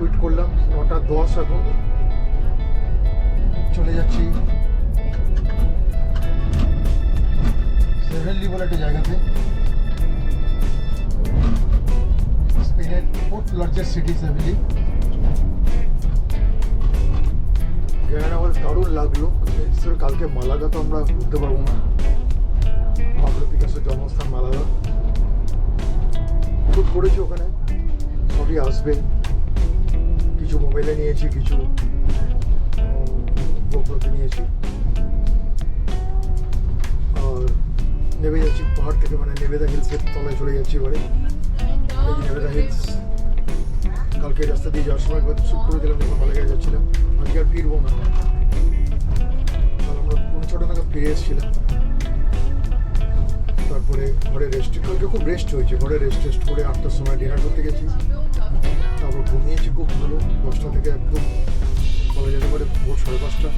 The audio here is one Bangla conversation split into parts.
ওয়েট করলাম 9:10 এখন চলে যাচ্ছি সেভেনলি বলে একটা জায়গাতে, স্পেনের ফোর্থ লার্জেস্ট সিটি সেভেনলি। জায়গাটা আমার দারুণ লাগলো। কালকে মালাগা তো আমরা ঘুরতে পারবো না, পাবলো পিকাসোর জন্মস্থান মালাগা শুট করেছি, ওখানে সবই আসবে। কিছু মোবাইলে নিয়েছি, কিছু গোপ্রোতে নিয়েছি। আর নেমে যাচ্ছি পাহাড় থেকে, মানে নেবেদা হিলসের তলায় চলে যাচ্ছি এবারে। এই নেবেদা হিলস কালকে রাস্তা দিয়ে যাওয়ার সময় একবার শুট করে দিলাম যখন মালাগায় যাচ্ছিলাম। আজকে আর ফিরবো না, আমরা 6:30 নাগাদ ফিরে এসেছিলাম। তারপরে ঘরে রেস্ট, কালকে খুব রেস্ট হয়েছে, ঘরে রেস্ট করে 8টার সময় ডিনার করতে গেছি। তারপর ঘুমিয়েছি খুব ভালো, 10টা থেকে একদম বলা যেতে পারে ভোর 5:30।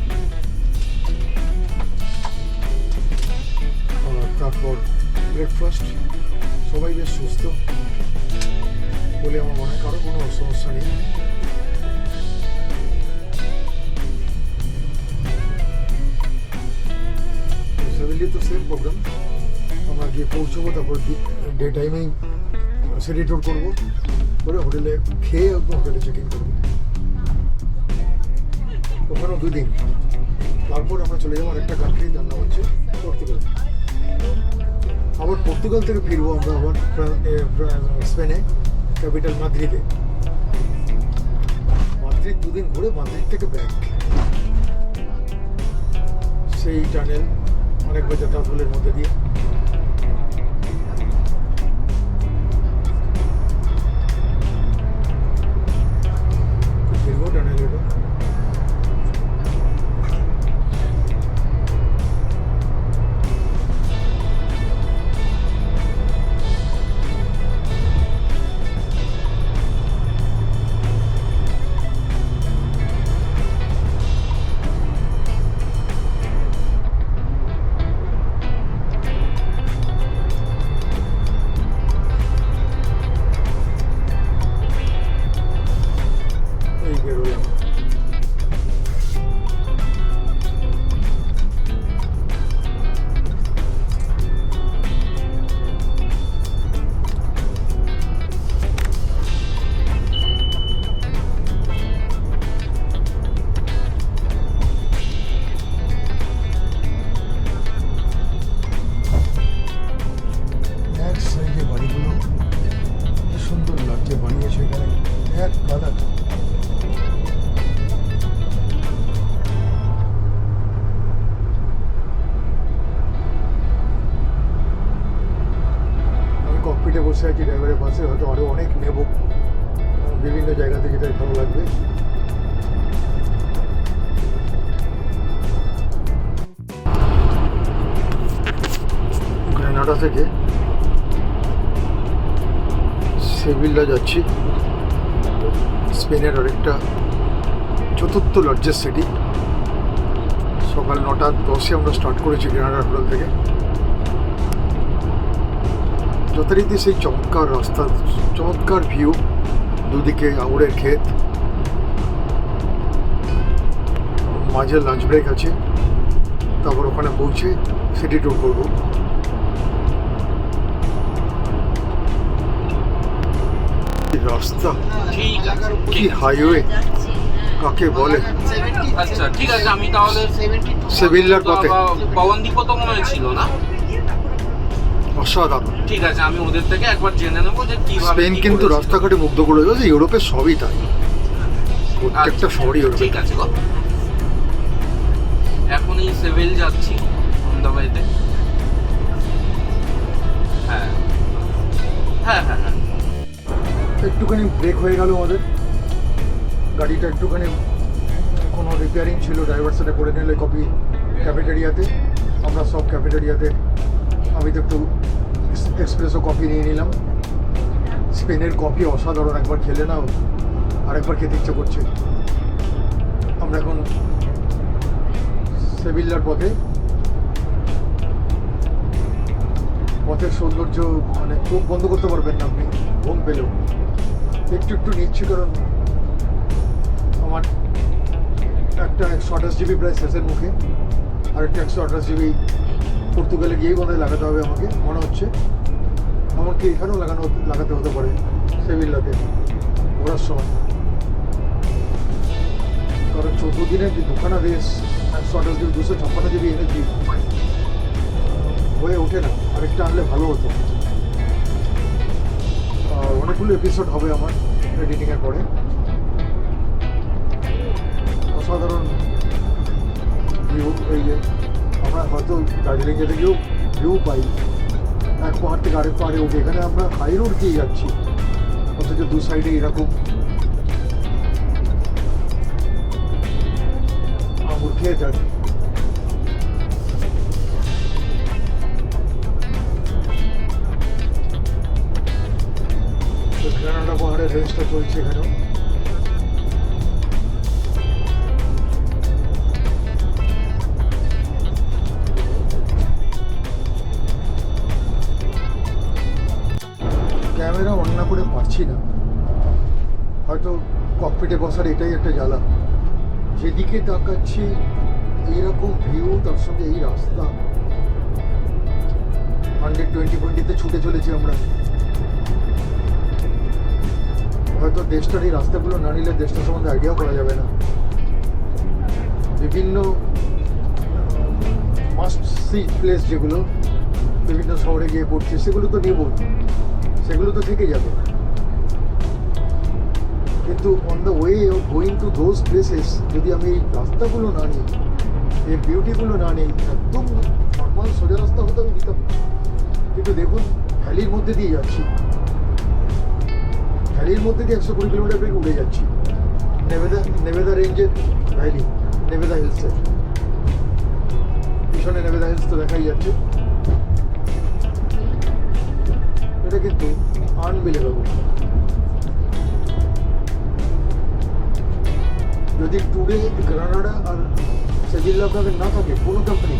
আর তারপর ব্রেকফাস্ট, সবাই বেশ সুস্থ বলে আমার মনে হয়, কারো কোনো সমস্যা নেই। সেভেনলি তো সেম প্রোগ্রাম, আমরা গিয়ে পৌঁছবো, তারপর ডে টাইমেই সিটি ট্যুর করবো, করে হোটেলে খেয়ে একদম হোটেলে চেক ইন করবো, ওখানেও 2 দিন। তারপর আমরা চলে যাবো আরেকটা কান্ট্রি, যার নাম হচ্ছে পর্তুগাল। আবার পর্তুগাল থেকে ফিরবো আমরা আবার স্পেনে, ক্যাপিটাল মাদ্রিদে। মাদ্রিদ 2 দিন ঘুরে মাদ্রিদ থেকে ব্যাক, সেই টানেল অনেকবার যাতায়াতের মধ্যে দিয়ে। ফিরবো টানেল এটা। ককপিটে বসে আছি ড্রাইভারের পাশে, হয়তো আরও অনেক নেব বিভিন্ন জায়গাতে, যেটা ভালো লাগবে। গ্রেনাডা থেকে সেভিল্লা যাচ্ছি, স্পেনের আরেকটা 4th লার্জেস্ট সিটি। সকাল 9:10 আমরা স্টার্ট করেছি গ্রেনাডার হোটেল থেকে। যথারীতি সেই চমৎকার রাস্তা, চমৎকার ভিউ, দুদিকে আঙুরের ক্ষেত, মাঝে লাঞ্চ ব্রেক আছে। তারপর ওখানে পৌঁছে সিটি ট্যুর করবো। রাস্তা কি হাইওয়ে কাকে বলে। আচ্ছা ঠিক আছে, আমি তাহলে সেভিল্লার পথে পবনদীপও তো মনে ছিল না? অসাধারণ। ঠিক আছে, আমি ওদের থেকে একবার জেনে নেবো যে কিভাবে। স্পেন কিন্তু রাস্তাঘাটে মুগ্ধ করে দেবে, ইউরোপের সবই তাই, প্রত্যেকটা শহরই ইউরোপ। ঠিক আছে গো, এখন এই সেভিল যাচ্ছি অন্দাবাইতে। হ্যাঁ হ্যাঁ হ্যাঁ হ্যাঁ, একটুখানি ব্রেক হয়ে গেল আমাদের, গাড়িটা একটুখানি কোনো রিপেয়ারিং ছিল, ড্রাইভার সাথে করে নিলে কপি ক্যাফেটেরিয়াতে। আমরা সব ক্যাফেটেরিয়াতে, আমি তো একটু এক্সপ্রেসো কফি নিয়ে নিলাম। স্পেনের কফি অসাধারণ, একবার খেলে নাও আরেকবার খেতে ইচ্ছে করছে। আমরা এখন সেভিল্লার পথে, পথের সৌন্দর্য মানে চোখ বন্ধ করতে পারবেন না আপনি, ঘুম পেলেও। একটু একটু নিচ্ছি, কারণ আমার একটা 128 GB প্রায় শেষের মুখে, আর একটা 128 GB পর্তুগালে গিয়েই বোধহয় লাগাতে হবে আমাকে মনে হচ্ছে। এমনকি এখানেও লাগাতে হতে পারে সেভিল্লাতে ঘোরার সময়, কারণ 14 দিনের যে দুখানা রেস 128 GB 256 GB এনেছি হয়ে ওঠে না। আরেকটা আনলে ভালো হতো। অনেকগুলো এপিসোড হবে আমার এডিটিংয়ের পরে। অসাধারণ ভিউ, এই যে আমরা হয়তো দার্জিলিং যেতে গিয়েও ভিউ পাই, এক পাহাড় থেকে আরেক পাহাড়ে উঠে। এখানে আমরা হাই রোড দিয়ে যাচ্ছি, অথচ দু সাইডে এরকম আঙুর খেয়ে থাকি। গ্রানাডা পাহাড়ের রেঞ্জটা চলছে এখানেও। ক্যামেরা অন না করে পারছি না, হয়তো ককপিটে বসার এটাই একটা জ্বালা। যেদিকে তাকাচ্ছি এইরকম ভিউ, তার সঙ্গে এই রাস্তা 120-20 ছুটে চলেছি আমরা। হয়তো দেশটার এই রাস্তাগুলো না নিলে দেশটা সম্বন্ধে আইডিয়াও করা যাবে না। বিভিন্ন মাস্ট সি প্লেস যেগুলো বিভিন্ন শহরে গিয়ে পড়ছে, সেগুলো তো নেব, সেগুলো তো থেকে যাবে। কিন্তু on the way of going to those places যদি আমি এই রাস্তাগুলো না নিই, এই বিউটিগুলো না নিই, একদম নর্মাল সোজা রাস্তা হতো আমি দিতাম। কিন্তু দেখুন ভ্যালির মধ্যে দিয়ে যাচ্ছি, ভ্যালির মধ্যে দিয়ে 120 কিলোমিটার বেগে উড়ে যাচ্ছি। নেভেদা রেঞ্জের ভ্যালি, নেভেদা হিলসের পিছনে নেভেদা হিলস তো দেখাই যাচ্ছে। এটা কিন্তু আনবিলিভেবল। যদি টুডে গ্রানাডা আর সেভিল্লা আপনাদের না থাকে কোনো কোম্পানি,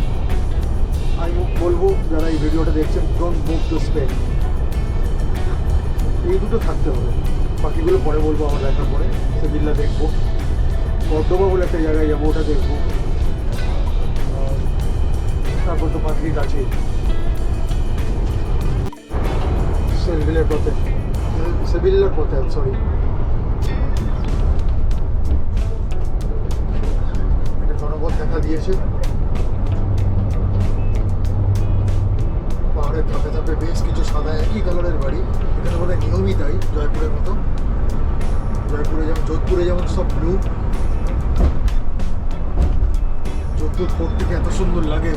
আমি বলবো যারা এই ভিডিওটা দেখছেন, ডোন্ট মুভ টু স্পেন। এই দুটো থাকতে হবে, বাকিগুলো পরে বলবো আমার দেখার পরে। সেভিল্লা দেখবো, কর্দোবা বলে একটা জায়গায় যাবো, ওটা দেখবো। তারপর তো মাদ্রিদ আছে সেভিল্লার পথে, সরি। একটা জনপদ দেখা দিয়েছে, পাহাড়ের ধাপে ধাপে বেশ কিছু সাদা একই কালারের বাড়ি। এখানে বোধহয় নিয়মই তাই, জয়পুরের মতো। যোধপুরে যেমন সব ব্লু, যোধপুর ফোর্ট থেকে এত সুন্দর লাগে,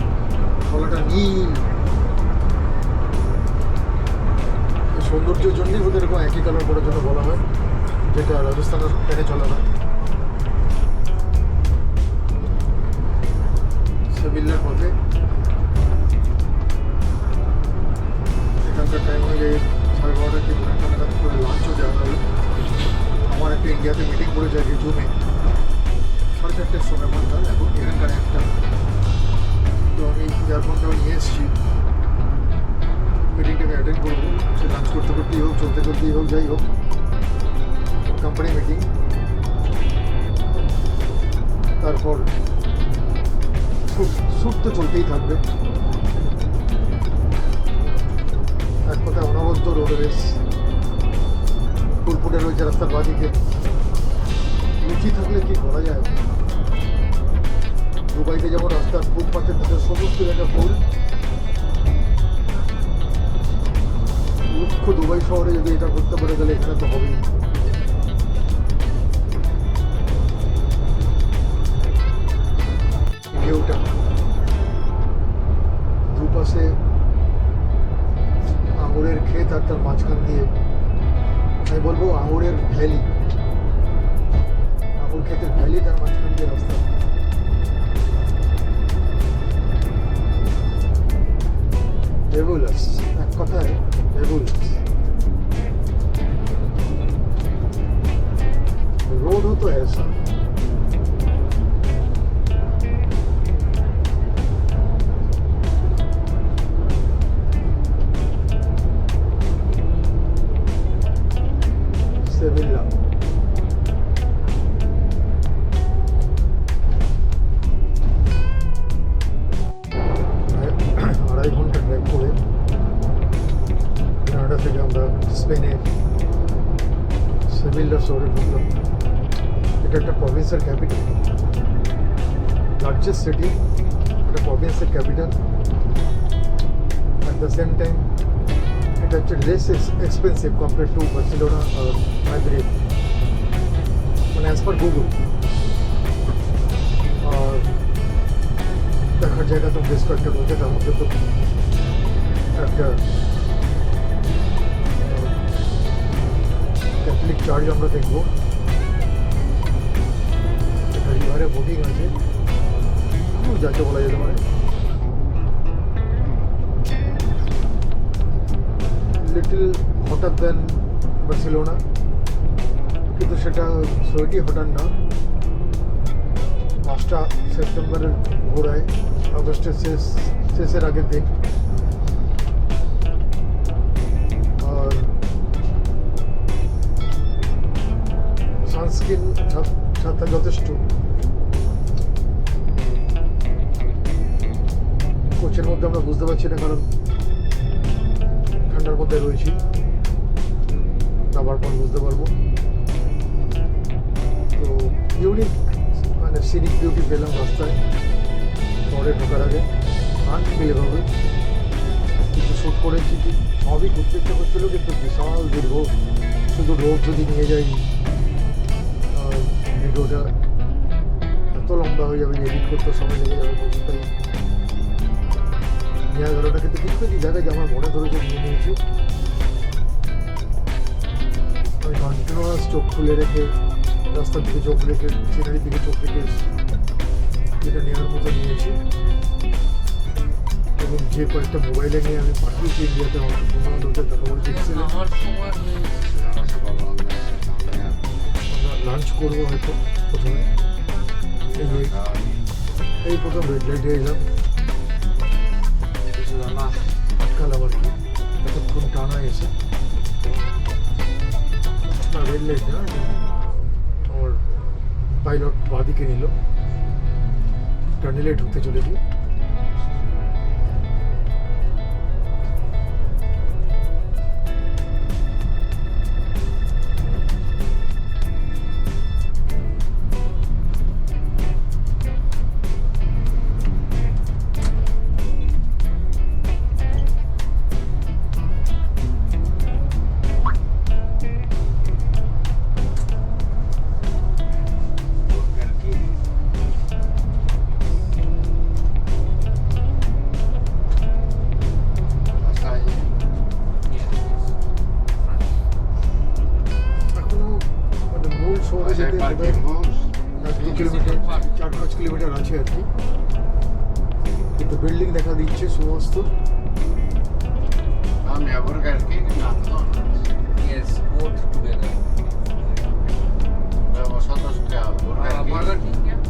গলাটা নীল। সৌন্দর্যের জন্যই ওদের এরকম একই কালার করার জন্য বলা হয়, যেটা রাজস্থানের ট্রেনে চলে না। সেভিল্লার পথে এখানকার টাইম অনুযায়ী 12:30 কি 1:30 নাগাদ করে লাঞ্চও দেওয়া হলো। আমার একটা ইন্ডিয়াতে মিটিং পড়েছে আর কি জুমে, 4:30টার সময় ঘন্টা, এখন এখানকার একটা। তো আমি ইয়ারফোনটাও নিয়ে এসেছি, মিটিংটাকে অ্যাটেন্ড করবো। সে লাঞ্চ করতে করতেই হোক, চলতে করতেই হোক, যাই হোক, কোম্পানি মিটিং। তারপর শ্যুট তো চলতেই থাকবে। এক কথায় অনবদ্য রোড রেস। ফুলফুটে রয়েছে রাস্তার বাদিকে। লুচি থাকলে কি করা যায়? দুবাইতে যেমন রাস্তার ফুটপাথের মধ্যে সমস্ত জায়গা ফুল, লক্ষ্য দুবাই শহরে যদি এটা করতে পারে তাহলে এখানে তো হবেই। ঢেউটা দুপাশে আঙুরের ক্ষেত, আর তার মাঝখান দিয়ে আমি বলবো আঙুরের ভ্যালি, আঙুর ক্ষেতের ভ্যালি, তার মাঝখান দিয়ে রাস্তা। ফেবুলাস, এক কথায় ফেবুলাস। रोड हो तो ऐसा। सेविल्ला এটা একটা প্রভিন্সের ক্যাপিটাল, লার্জেস্ট সিটি, একটা প্রভিন্সের capital. At the same time এটা হচ্ছে less expensive compare to Barcelona আর মাদ্রিদ, মানে অ্যাজ পার গুগল। আর দেখার জায়গা তো বেশ কয়েকটা রয়েছে, তার মধ্যে তো একটা ক্যাথলিক চার্চ আমরা দেখবো, একটা রিভারে বোটিং আছে, যাকে বলা যেতে পারে। লিটল হটার দেন বার্সেলোনা, কিন্তু সেটা সোয়েটি হটার না। 5টা সেপ্টেম্বরের ঘোরায়, আগস্টের শেষের আগের দিন। আর সানস্ক্রিন ছাতা যথেষ্ট। কোচের মধ্যে আমরা বুঝতে পারছি না, কারণ ঠান্ডার মধ্যে রয়েছি, আবার পর বুঝতে পারবো। তো ইউনিক মানে সিনিক বিউটি পেলাম রাস্তায় শহরে ঢোকার আগে, আনবিলিভেবল। কিছু শ্যুট করেছি, সবই করতে ইচ্ছে করছিলো, কিন্তু বিশাল দীর্ঘ, শুধু রোড যদি নিয়ে যাই ভিডিওটা এত লম্বা হয়ে যাবে, এডিট করতে সময় লেগে যাবে প্রচুর। তাই নেওয়া গেল না, কিন্তু কিছু কিছু জায়গায় যে আমার মনে ধরেছে নিয়ে নিয়েছি। আমি কন্টিনিউয়াস চোখ খুলে রেখে, রাস্তার দিকে চোখ রেখে, সিনারির দিকে চোখ রেখে যেটা নেওয়ার মতো নিয়েছি। এবং যে কয়েকটা মোবাইলে নিয়ে আমি পাঠিয়েছি ইন্ডিয়াতে, আমার বন্ধুদের কথা বলে দেখছিলাম। আমরা লাঞ্চ করবো হয়তো প্রথমে, এই প্রথম রেড লাইটে এলাম, আটকালাম আর কি, এতক্ষণ টানা এসে। না রেড লাইট না, আমার পাইলট বাদিকে নিল, টার্নেলে ঢুকতে চলেছি। কিলোমিটার 4-5 কিলোমিটার আছে আর কি, কিন্তু বিল্ডিং দেখা দিচ্ছে সমস্ত। Yes, both together. Burger King, yeah.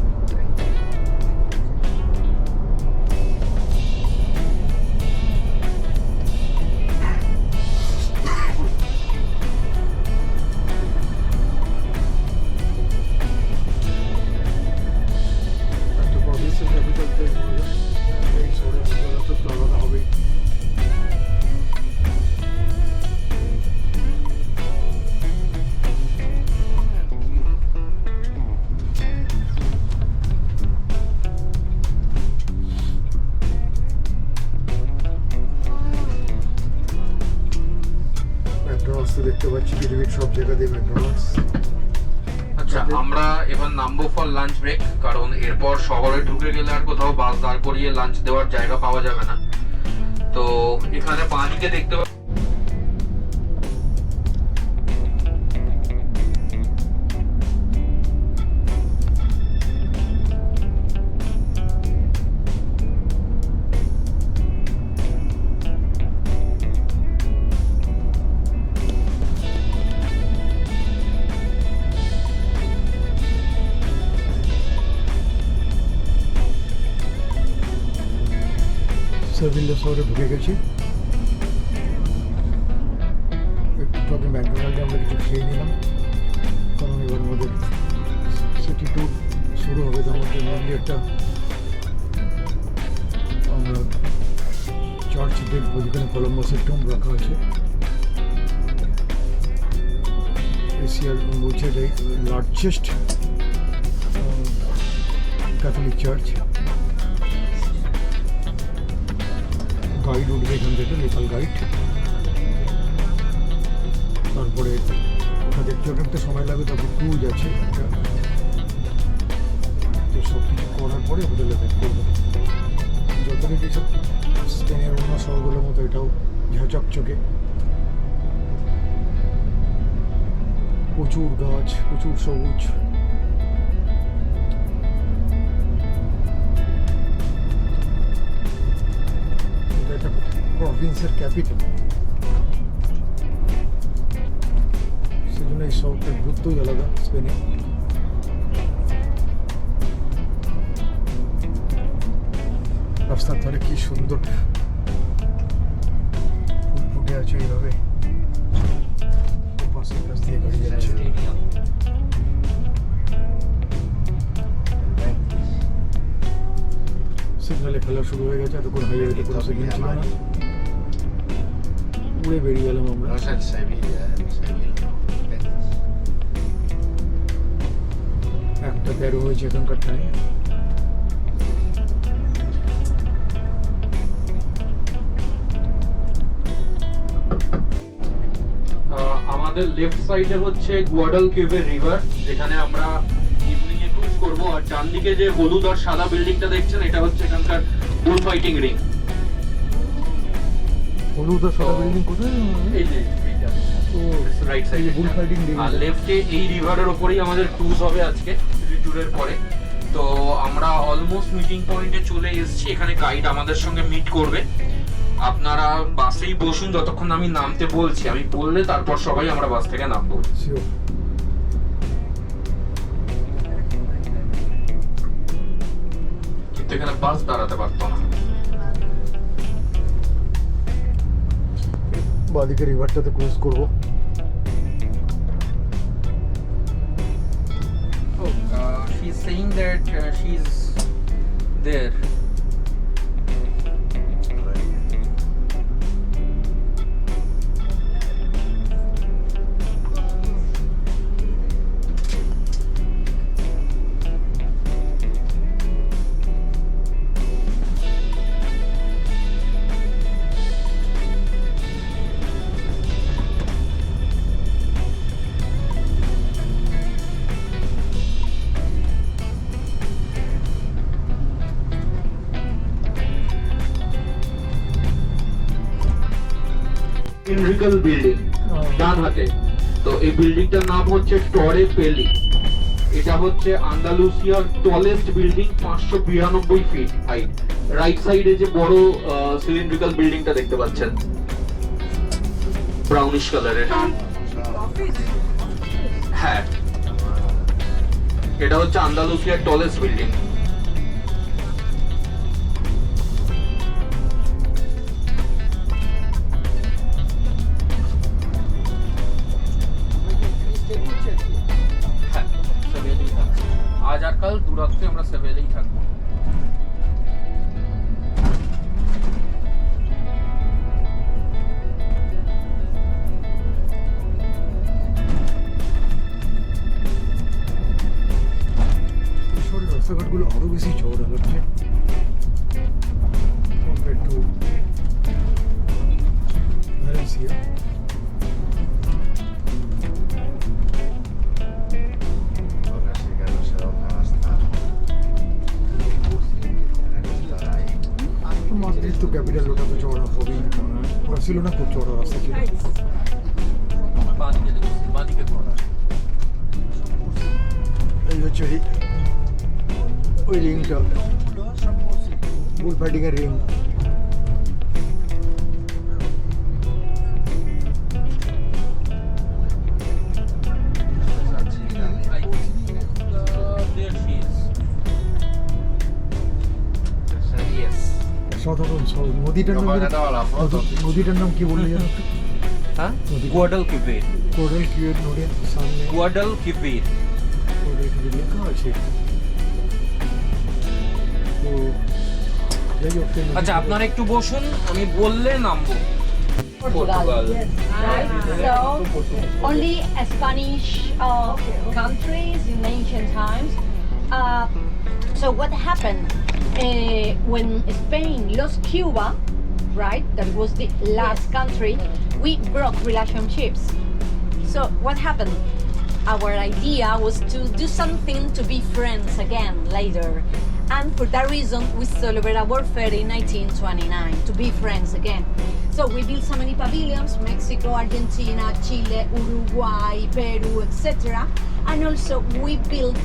একটা প্রভিন্সের ক্যাপিটালতে এই শহরের মধ্যে তো আলাদা হবেই। ম্যাকডোনাল্ডস তো দেখতে পাচ্ছি পৃথিবীর সব জায়গাতেই ম্যাকডোনাল্ডস। আচ্ছা, আমরা এবার নামবো ফর লাঞ্চ ব্রেক, কারণ এরপর শহরে ঢুকে গেলে আর কোথাও বাস দাঁড় করিয়ে লাঞ্চ দেওয়ার জায়গা পাওয়া যাবে না। তো এখানে পাঁচকে দেখতে পাচ্ছি সেভিল্লা শহরে ঢুকে গেছি। একটু আগে ম্যাকডোনাল্ডে আমরা কিছু খেয়ে নিলাম, কারণ এবার আমাদের সিটি ট্যুর শুরু হবে। তার মধ্যে মেনলি একটা আমরা চার্চ দেখবো, যেখানে কলম্বাসের টম্ব রাখা আছে। এশিয়ার বলছে এটাই লার্জেস্ট ক্যাথলিক চার্চ। গাইড উঠবে এখান থেকে, লোকাল গাইড। তারপরে ওটা দেখতে দেখতে সময় লাগবে, তারপর ক্রুজ আছে একটা। তো সব কিছু করার পরে হোটেলে ব্যাক করবো। যতটুকু সব স্পেনের অন্য শহরগুলোর মতো এটাও ঝাঁচকচকে, প্রচুর গাছ, প্রচুর সবুজ। এটা একটা প্রভিন্সের ক্যাপিটাল, সেজন্য এই শহরটার গুরুত্বই আলাদা স্পেনে। রাস্তার ধারে কি সুন্দর ফুল ফুটে আছে এইভাবে, পাশের কাছ দিয়ে গাড়ি যাচ্ছে। সিগনালে খেলা শুরু হয়ে গেছে, এতক্ষণ হাইওয়েতে কোনো সিগন্যাল ছিল না, উড়ে বেরিয়ে গেলাম আমরা। No es el Sevilla, Betis. 1:13 হয়েছে এখানকার টাইম। আমাদের লেফট সাইডে হচ্ছে গুয়াডালকিউভের রিভার, যেখানে আমরা ইভিনিং এ ক্রুজ করব। আর ডান দিকে যে হলুদ আর সাদা বিল্ডিংটা দেখছেন, এটা হচ্ছে এখানকার বুল ফাইটিং রিং। হলুদ আর সাদা বিল্ডিং কোথায়? এই যে এইটা ও রাইট সাইডে বুল ফাইটিং রিং। আর লেফটে এই রিভারের উপরেই আমাদের ক্রুজ হবে আজকে ট্যুরের পরে। তো আমরা অলমোস্ট মিটিং পয়েন্টে চলে এসেছি। এখানে গাইড আমাদের সঙ্গে মিট করবে। আপনারা বাসেই বসুন যতক্ষণ আমি নামতে বলছি। আমি বললে তারপর সবাই আমরা বাস থেকে নামবো। Sure. কিন্তু এখানে বাস দাঁড়াতে পারতো না। বাদিকে রিভারটাতে ক্রস করব। She's saying that she's there. Cylindrical building ডান হাতে। তো এই বিল্ডিংটার নাম হচ্ছে টরে পেলি। এটা হচ্ছে আন্দালুসিয়ার tallest building, 592 feet height. Right সাইডে যে বড় সিলিন্ড্রিক্যাল বিল্ডিংটা দেখতে পাচ্ছেন, ব্রাউনিশ কালারের, হ্যাঁ এটা হচ্ছে আন্দালুসিয়ার টলেস্ট বিল্ডিং। আজ আর কাল দুরাত্রে আমরা সেভেলেই থাকবো। রাস্তাঘাটগুলো আরো বেশি চওড়া লাগছে compared to Valencia. Ahora sí que no sé dónde va a estar. Tiene que estar ahí. Madrid তো ক্যাপিটাল, ওটা তো চওড়া হবেই। বার্সেলোনা খুব চওড়া রাস্তা ছিল। বাদিকে কর্নার। এই হচ্ছে ওই রিংটা, বুল ফাইটিং এর ring. Esa chica. There she is. Esa 10. সাধারণ নদীটার নাম, Como que estaba la foto. নদীটার নাম কি বললি জানো? হ্যাঁ, গুয়াডালকিউভের। কোরাল কিউয়ের নদীর সামনে গুয়াডালকিউভের। কোরাল কিউয়ের লেখা আছে। তো যাই হোক, আচ্ছা আপনারা একটু বসুন, আমি বললে নামবো। Portugal. Yes. Right. So only Spanish countries in ancient times. So what happened when Spain lost Cuba, right? That was the last country. We broke relationships. So what happened? Our idea was to do something to be friends again later. And for that reason, we celebrate our fair in 1929, to be friends again. So we built so many pavilions, Mexico, Argentina, Chile, Uruguay, Peru, etc. And also we built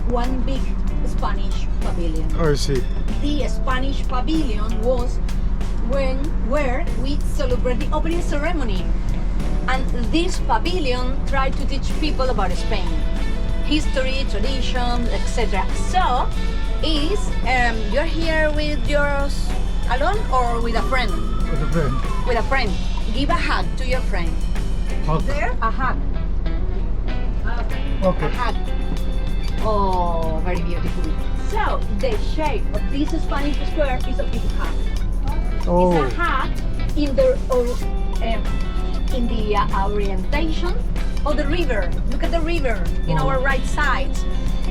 one big Spanish pavilion. I see. The Spanish pavilion was where we celebrate the opening ceremony. And this pavilion tried to teach people about Spain, history, tradition, etc. So, you're here with yours alone or with a friend? With a friend. With a friend. Give a hug to your friend. Hug. There, a hug. A Okay. hug. Oh, very beautiful. So, the shape of this Spanish square is a big hug. Oh. It's a hug in the orientation of the river. Look at the river in our right side.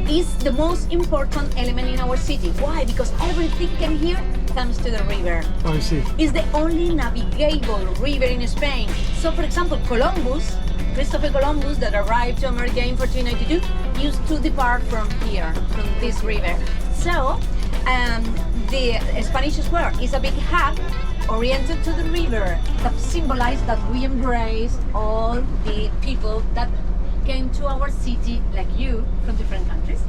It's the most important element in our city. Why? Because everything came here thanks to the river. I see. It's the only navigable river in Spain. So, for example, Christopher Columbus, that arrived to America in 1492, used to depart from here, from this river. So, the Spanish Square is a big hub oriented to the river that symbolizes that we embrace all the people that came to our city, like you, from different countries.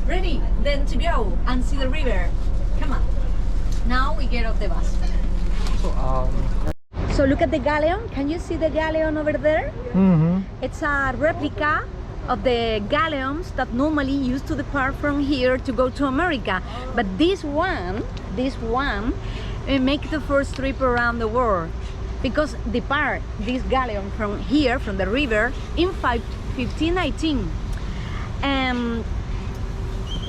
Ready? Then to go and see the river. Come on. Now we get off the bus. So look at the galleon. Can you see the galleon over there? Mm-hmm. It's a replica of the galleons that normally used to depart from here to go to America. But this one make the first trip around the world, because depart this galleon from here, from the river, in 1519.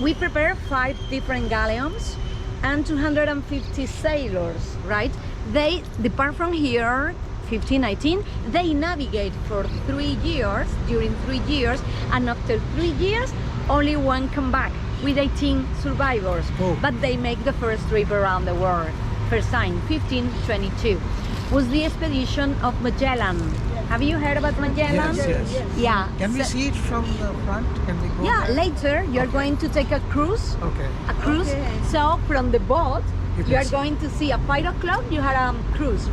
We prepare 5 different galleons and 250 sailors, right? They depart from here 1519, they navigate for 3 years, during 3 years, and after 3 years only one come back with 18 survivors. Oh. But they make the first trip around the world. First time, 1522, was the expedition of Magellan. Have you heard about Magellan? Yes. Yeah. Can we So- see it from the front? Can we go Yeah, there? later you're going to take a cruise. Okay. A cruise. So from the boat, You you are can see. going to see at 5 o'clock. You had a cruise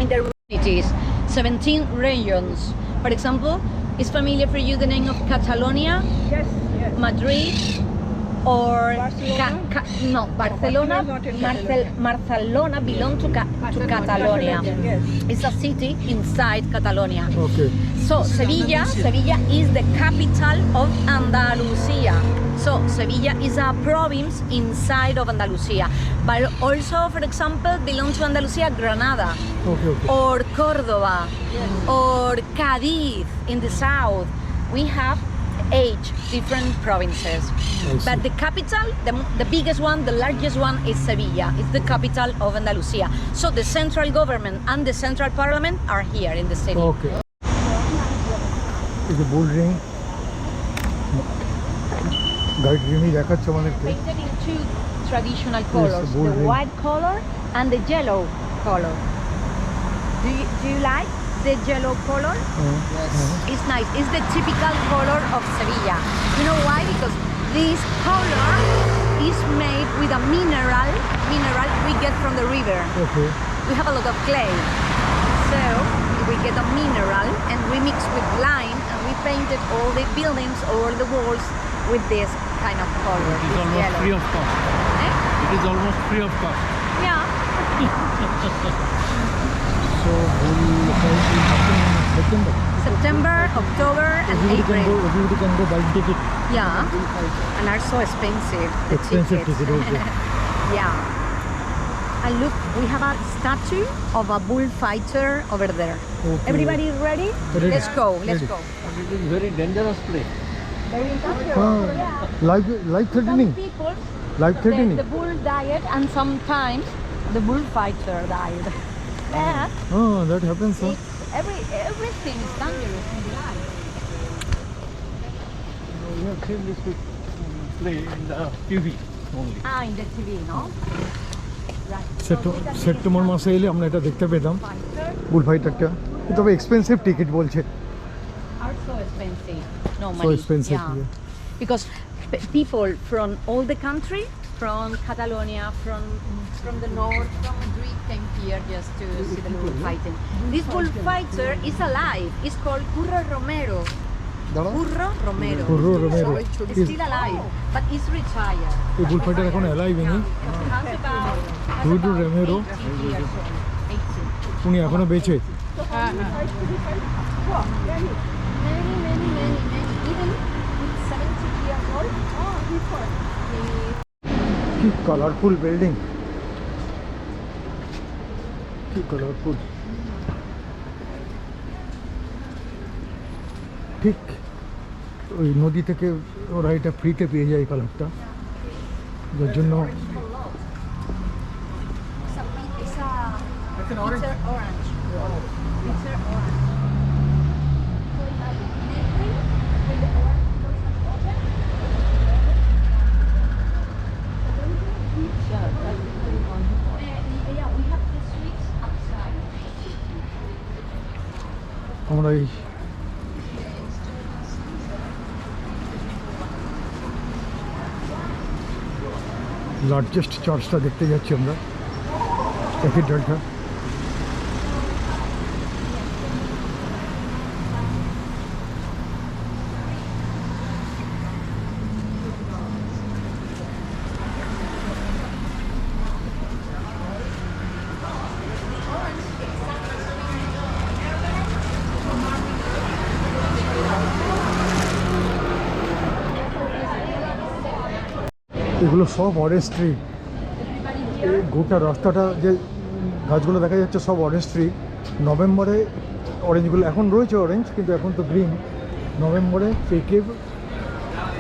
in the cities, 17 regions. For example, is familiar for you the name of Catalonia, Yes, yes. Madrid, or Barcelona? no, Barcelona. Barcelona is not in Barcelona belongs to Catalonia. Yes. It's a city inside Catalonia. Okay. So Sevilla is the capital of Andalusia. So Sevilla is a province inside of Andalusia. But also, for example, belongs to Andalusia, Granada, Okay. Okay. or Córdoba, or Cádiz in the south. We have 8 different provinces. see. But the capital, the biggest one, the largest one is Sevilla. It's the capital of Andalusia. So the central government and the central parliament are here in the city. Okay. Is a bull ring. Guide ring দেখাচ্ছে আমাদেরকে। Painted in 2 traditional colors, bull the ring. white color and the yellow color. Do you like the yellow color? It's nice. It's the typical color of Sevilla. You know why? Because this color is made with a mineral we get from the river. Okay. We have a lot of clay, so we get a mineral and we mix with lime and we painted all the buildings or the walls with this kind of color. It is this almost yellow. free of cost. Eh? It is almost free of cost. Yeah. So bull fight will happen in September. September, October, and April. Everybody can go buy ticket. Yeah. And are so expensive. The Expensive tickets. ticket, okay. Yeah. And look, we have a statue of a bullfighter over there. Okay. Everybody ready? Ready. Let's go. Let's Ready. go. It is very dangerous place. Life threatening. Some people, Life threatening. the bull died, and sometimes the bullfighter died. But Oh, that happens. Huh? everything is dangerous in life. We have seen this with display in the TV only. Ah, in the TV, no? Right. September মাসে এলে আমরা এটা দেখতে পেতাম বুল ফাইটারটা, তবে এক্সপেন্সিভ টিকিট বলছে। Are so expensive normally. expensive, yeah. yeah. Because people from all the country, from Catalonia, from the north, from Madrid, came here just to see the bullfighting. This bullfighter is alive. It's called Curro Romero. দাঁড়া, Curro Romero. Curro Romero. He's still alive, but he's retired. এই বুল ফাইটার এখন অ্যালাইভ নেই, Has about Curro Romero 80 years old. 80. উনি এখনো বেঁচে। Many. Even with 70 years old. কি কালারফুল বিল্ডিং, কি কালারফুল। ঠিক ওই নদী থেকে ওরা এটা ফ্রিতে পেয়ে যায় এই কালারটা, যার জন্য It's an orange. Bitter orange. Bitter orange. So imagine when the orange doesn't open. Yeah, we have the sweets outside. আমরা এই লার্জেস্ট চার্চটা দেখতে যাচ্ছি আমরা, ক্যাথিড্রালটা। এগুলো সব অরেঞ্জ ট্রি, এই গোটা রাস্তাটা যে গাছগুলো দেখা যাচ্ছে সব অরেঞ্জ ট্রি। নভেম্বরে অরেঞ্জগুলো এখন রয়েছে অরেঞ্জ, কিন্তু এখন তো গ্রিন, নভেম্বরে পেকে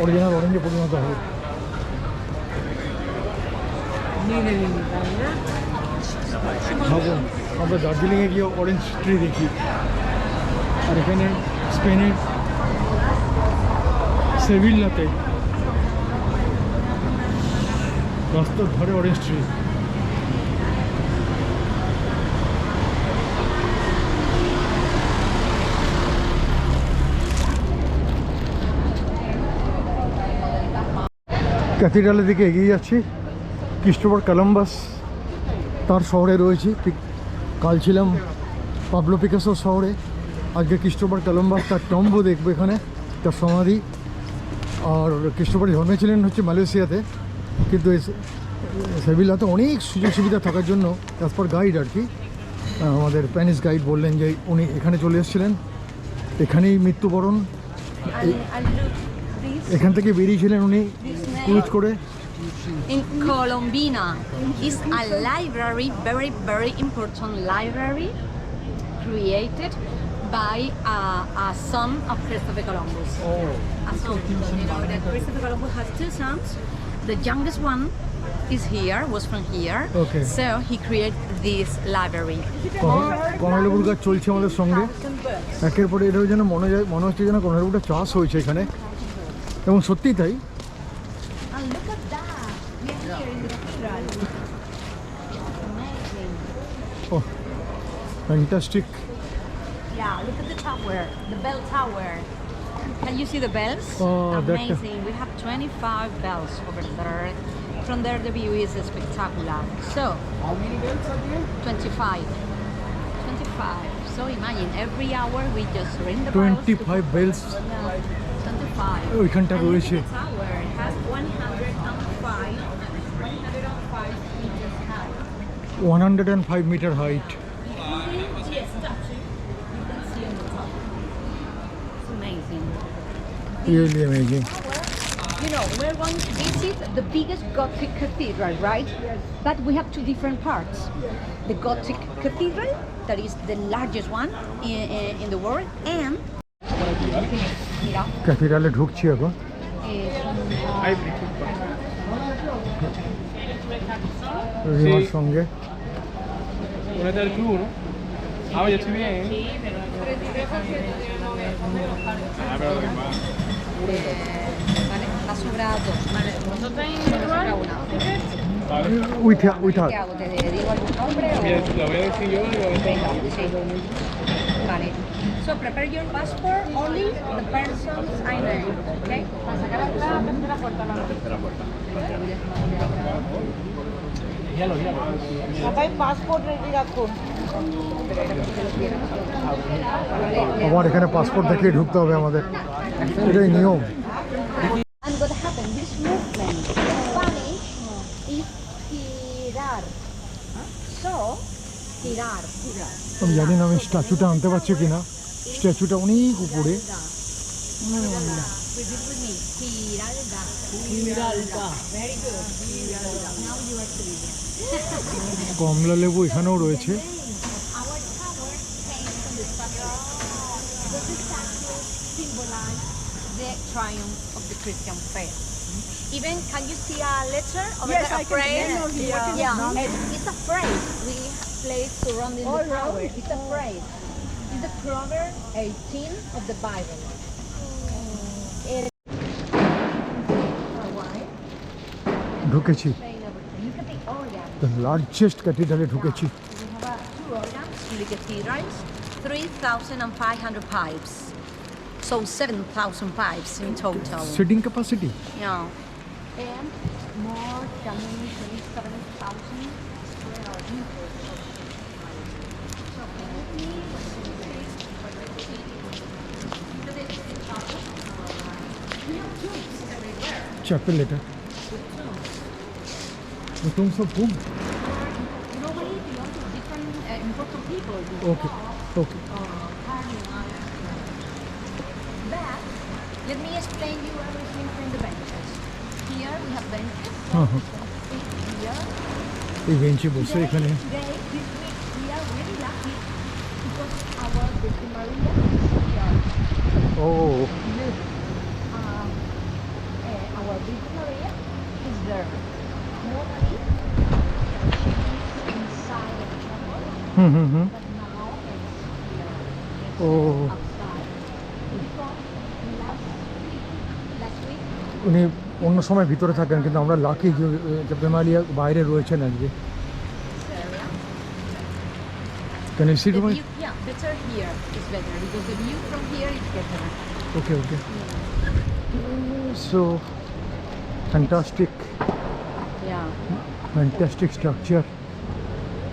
অরিজিনাল অরেঞ্জে পরিণত হবে। ভাবুন আমরা দার্জিলিংয়ে গিয়ে অরেঞ্জ ট্রি দেখি, আর এখানে স্পেনের সেভিল্লাতে রাস্তার ধারে অরেঞ্জ ট্রি। ক্যাথিড্রালের দিকে এগিয়ে যাচ্ছি। ক্রিস্টোফার কলম্বাস তার শহরে রয়েছি, ঠিক কাল ছিলাম পাবলো পিকাসোর শহরে, আজকে ক্রিস্টোফার কলম্বাস তার টম্বো দেখবো এখানে, তার সমাধি। আর ক্রিস্টোফার জন্মেছিলেন হচ্ছে মালয়েশিয়াতে, কিন্তু সেভিলাতে অনেক সুযোগ সুবিধা থাকার জন্য অ্যাজ পার গাইড আর কি, আমাদের স্প্যানিশ গাইড বললেন যে উনি এখানে চলে এসেছিলেন, এখানেই মৃত্যুবরণ, And look, this এখান থেকে বেরিয়েছিলেন উনি ক্রুজ করে। in Colombina is a library, very important library, created by a son of Christopher Columbus. A son. You know that Christopher Columbus has two sons. The youngest one is here, was from here. Okay. So he created this library. কমলালেবুর গাছ চলছে আমাদের সঙ্গে একের পরে, এটাও যেন মনে হচ্ছে যেন কমলালেবুটা চাষ হয়েছে এখানে, এবং সত্যিই তাই। And look at that. We are here in the cathedral. Amazing. ও fantastic. Yeah, look at the tower, the bell tower. Can you see the bells? Oh, that- amazing. We have 25 bells over there. From there, the view is spectacular. So, how many bells are there? 25. 25. So imagine every hour we just ring the bells. 25 bells 25. ওইখানটা And look at রয়েছে। the tower. It has 105 meters high. 105 meter height. Yes, statue. You can see on the top. It's amazing. Really amazing. You know, we're going to visit the biggest Gothic cathedral, right? Yes. But we have two different parts. The Gothic cathedral, that is the largest one in the world, and mira, ক্যাথিড্রালে ঢুকছি এখন। রিমার সঙ্গে Volete il più, no? Ah, voglio ci vieni? vale, va sobrato. Vale. ¿Vosotros en individual? With ¿Qué hago? ¿Te digo algún nombre o...? La voy a decir yo y la voy a Venga, sí. Vale. So prepare your passport only the person's ID. Okay? Para sacar la tercera puerta. সবাই পাসপোর্ট রেডি রাখুন আমার এখানে পাসপোর্ট দেখিয়ে ঢুকতে হবে আমাদের, এটাই নিয়ম। And what happened? This movement in Spanish is girar. So, girar. আমি জানি না আমি স্ট্যাচুটা আনতে পারছি কিনা, স্ট্যাচুটা অনেক উপরে। Repeat with me. Giralda. Giralda. Very good. Giralda. Now you are clear. কমলা লেবু এখানেও রয়েছে। Our tower came from the statue. Does the statue symbolize the triumph of the Christian faith? Even, can you see a letter over Yes, there? I A can. phrase? Yeah. Yeah, it's a phrase. We place surrounding All the tower. right. It's a phrase. It's the Proverbs 18 of the Bible. ঢুকেছি, Look at the organs. The largest ক্যাথিড্রালে ঢুকেছি। We have two organs, the cathedrals, 3,500 pipes. So 7,000 pipes in total. Seating capacity Yeah. And more than 27,000 square meters. So chapel এটা, tombs of hmm. normally belong to different important people. Okay okay. But let me explain you everything from the benches. Here we have benches. হ্যাঁ হ্যাঁ, Here. এই বেঞ্চে বসে এখানে Today, this week, we are really lucky because our Virgin Maria is here. O Look, our Virgin Maria is there. Normally, she is inside the chapel, hmm hmm hmm, but now it's here. O Outside. Because last week, উনি অন্য সময় ভিতরে থাকেন, কিন্তু আমরা লাকি যে বেমালিয়া বাইরে রয়েছেন আজকে। this area. Can you sit The my? view, yeah, better here is better because the view from here is better. Okay okay. So fantastic, Yeah. Fantastic structure.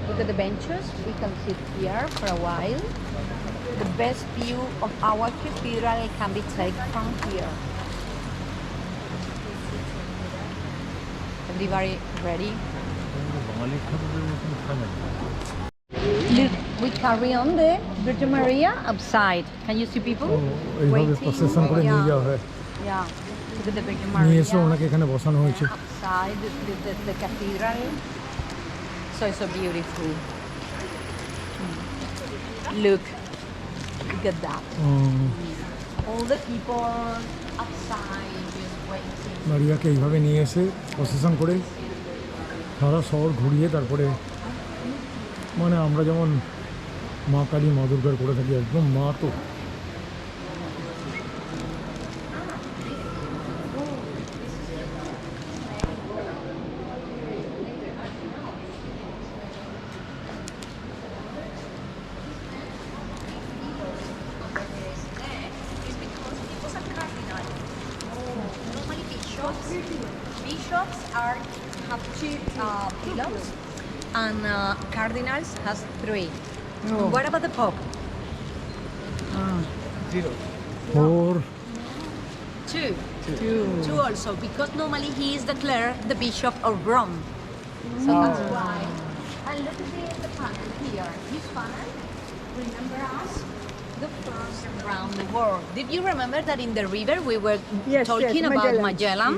Look at the benches. We can sit here for a while. The best view of our cathedral can be taken from here. Everybody ready? Look, we carry on the Virgin Maria outside. Can you see people? এইভাবে প্রসেশন করে নিয়ে যাওয়া হয়, Yeah. Look at the Virgin নিয়ে এসে Maria ওনাকে এখানে বসানো হয়েছে। outside the cathedral. So it's so beautiful. Look at that. All the people outside just waiting. মারিয়াকে এইভাবে নিয়ে এসে প্রসেশন করে সারা শহর ঘুরিয়ে তারপরে, মানে আমরা যেমন মা কালী মা দুর্গার করে থাকি, একদম মা তো। It's because he was a cardinal. Normally bishops have two pillars and cardinals has three. What about the Pope? Four Two also, because normally he is declared the Bishop of Rome. So that's why. And look at the panel here. This panel, remember us? The first around the world. Did you remember that in the river we were Yes, talking yes, about Magellan. Magellan?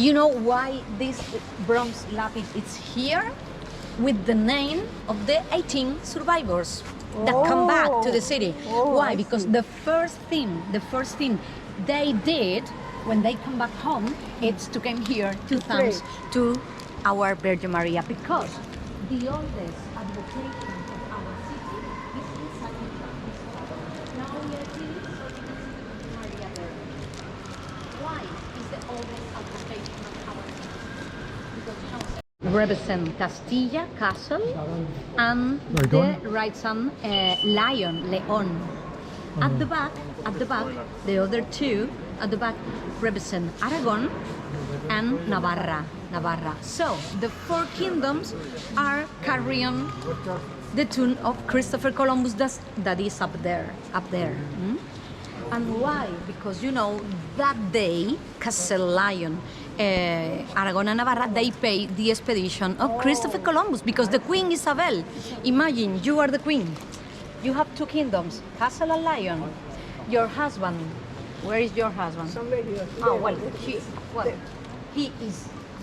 You know why this bronze lapis is here? With the name of the 18 survivors that come back to the city. Oh, Why? I Because see. the first thing they did when they come back home, it's to come here to thanks to our Virgin Maria, because the oldest advocation of our city is inside the church. Now we are seeing Virgin Maria there. Why is the oldest advocation of represent Castilla castle and Right the on. right hand lion, Leon. At the back, the other two at the back represent Aragon and Navarra. So the four kingdoms are carrying the tune of Christopher Columbus that is up there. And why? Because you know that day Castle Lion, Aragon and Navarra, they pay the expedition of Christopher Columbus because the Queen Isabel. Imagine you are the queen. You have two kingdoms, Castle and Lion. Your husband, where is your husband? Somewhere here. Oh, well, he is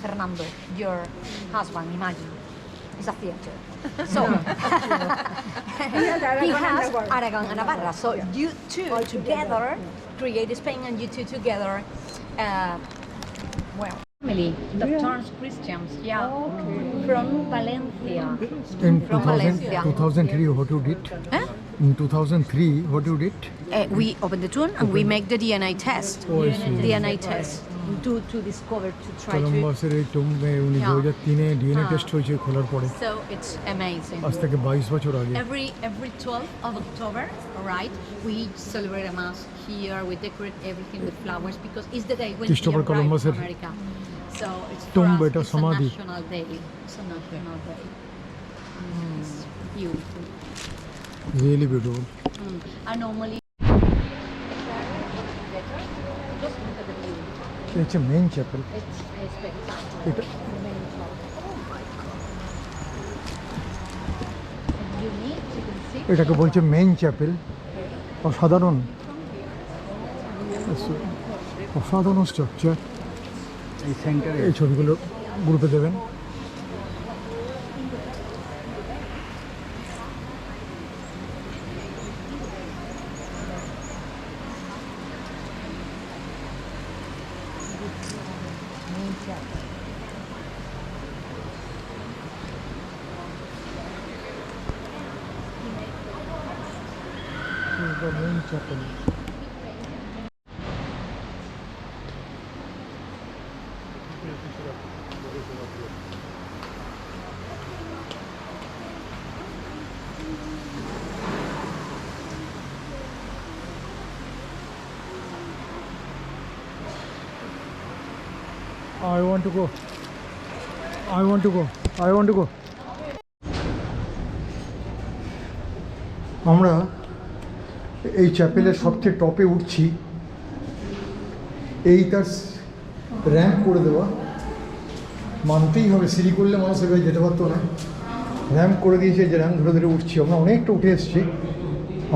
Fernando, your husband, imagine. It's a theater. So, he has Aragon and Navarra. So, you two together create Spain, and you two together, family that turns Christians, from Valencia. In From Valencia. 2003, what you did? Huh? In 2003, what you did? We open the tune and we make the DNA test. Oh, I see. DNA test to discover, to try to. কলম্বাসের এই টম্বে উনি Yeah. 2003-এ ডিএনএ টেস্ট হয়েছে খোলার পরে, So it's amazing. আজ থেকে 22 বছর আগে। Every 12th of October, right, we celebrate a mass here. We decorate everything with flowers because it's the day when he Christopher arrived Columbus to এর America. So it's for tomb, us, এটা it's a সমাধি। national day. It's a national day. It's beautiful. Really beautiful. And normally. Just look at the view. এটা মেইন চ্যাপেল। It's spectacular. এটা Unique, you can see. এটাকে বলছে মেইন চ্যাপেল। অসাধারণ স্ট্রাকচার। এই সেন্টারে এই ছবিগুলো গ্রুপে দেবেন। The main chapel. I want to go. I want to go. I want to go. আমরা এই চ্যাপেলের সবচেয়ে টপে উঠছি। এই তার র্যাম্প করে দেওয়া, মানতেই হবে, সিঁড়ি করলে মানুষ এভাবে যেতে পারতো না। র্যাম্প করে দিয়েছে, যে র্যাম্প ধরে ধরে উঠছি। আমরা অনেকটা উঠে এসেছি।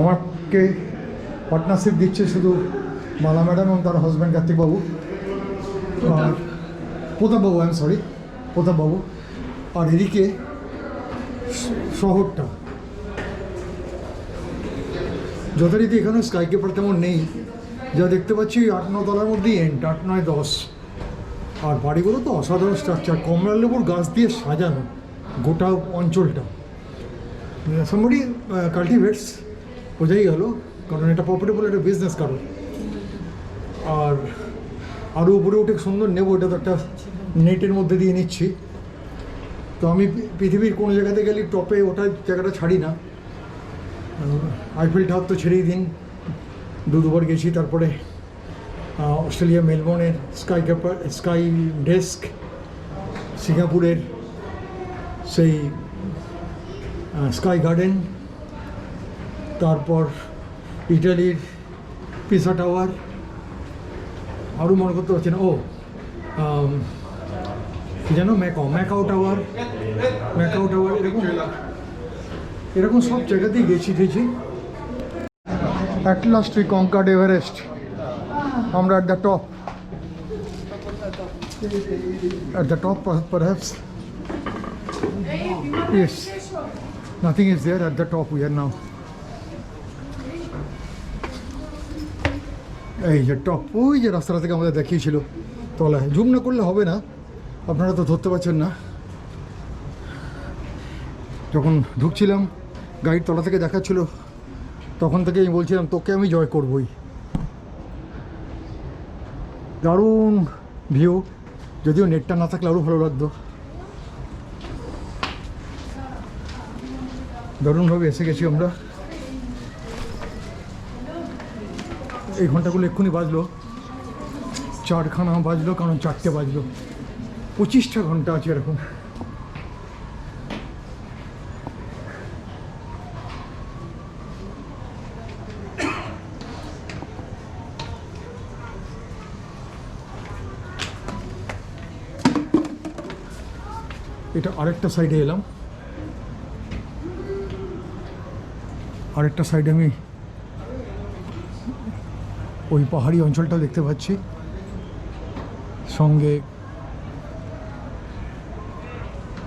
আমাকে পার্টনারশিপ দিচ্ছে শুধু মালা ম্যাডাম এবং তার হাজব্যান্ড কার্তিকবাবু আর প্রতাপবাবু, প্রতাপবাবু। আর এদিকে শহরটা যথারীতি এখানে স্কাই কিপার তেমন নেই, যা দেখতে পাচ্ছি 8-9 তলার মধ্যেই এন্ড, 8-9-10। আর বাড়িগুলো তো অসাধারণ স্ট্রাকচার, কমলা লেবুর গাছ দিয়ে সাজানো গোটা অঞ্চলটা। সামবডি কাল্টিভেটস, বোঝাই গেল, কারণ এটা প্রফিটেবল একটা বিজনেস কারণ। আর আরও উপরে উঠে সুন্দর নেবো, এটা তো একটা নেটের মধ্যে দিয়ে নিচ্ছি। তো আমি পৃথিবীর কোনো জায়গাতে গেলে টপে ওঠার জায়গাটা ছাড়ি না। আইফেল টাওয়ার তো ছেড়েই দিন, দুবার গেছি। তারপরে অস্ট্রেলিয়া মেলবোর্নের স্কাই ডেস্ক, সিঙ্গাপুরের সেই স্কাই গার্ডেন, তারপর ইটালির পিসা টাওয়ার, আরও মনে করতে পারছি না, কি যেন ম্যাকাও টাওয়ার, এরকম সব জায়গাতেই গেছি। At last we conquered Everest. আমরা at the top. At the top perhaps. Yes. Nothing is there at the top. We are now. এই যে টপ, ওই যে রাস্তাটা থেকে আমাদের দেখিয়েছিল তলায়। জুম না করলে হবে না, আপনারা তো ধরতে পারছেন না। যখন ঢুকছিলাম গাড়ির তলা থেকে দেখাচ্ছিল, তখন থেকে আমি বলছিলাম তোকে আমি জয় করবই। দারুণ ভিউ, যদিও নেটটা না থাকলে আরও ভালো লাগতো। দারুণভাবে এসে গেছি আমরা। এই ঘন্টাগুলো এক্ষুনি বাজলো, 4খানা বাজলো, কারণ 4টে বাজলো। 25টা ঘন্টা আছে এরকম। এটা আরেকটা সাইডে এলাম, আরেকটা সাইডে আমি ওই পাহাড়ি অঞ্চলটা দেখতে পাচ্ছি, সঙ্গে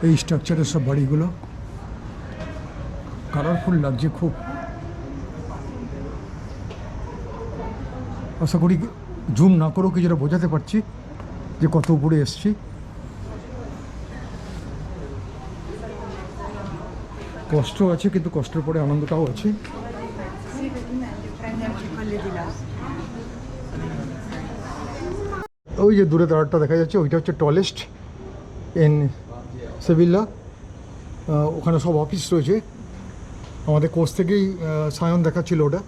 এই স্ট্রাকচারের সব বাড়িগুলো কালারফুল লাগছে খুব। আশা করি জুম না করেও কিছুটা বোঝাতে পারছি যে কত উপরে এসছি। কষ্ট আছে, কিন্তু কষ্টের পরে আনন্দটাও আছে। ওই যে দূরে টাওয়ারটা দেখা যাচ্ছে, ওইটা হচ্ছে টলেস্ট ইন সেভিল্লা। ওখানে সব অফিস রয়েছে। আমাদের কোর্স থেকেই সায়ন দেখাচ্ছিল ওটা।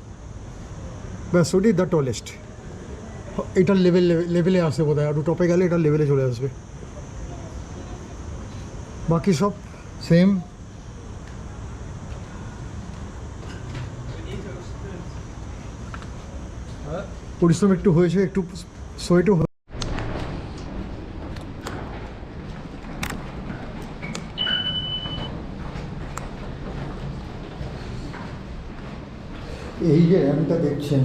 ব্যাস ওটাই দ্য টলেস্ট। এটার লেভেলে আসে বোধ হয়, আরও টপে গেলে এটার লেভেলে চলে আসবে। বাকি সব সেম। পরিশ্রম একটু হয়েছে, একটু সোয়েটও। এই যে র্যাম্পটা দেখছেন,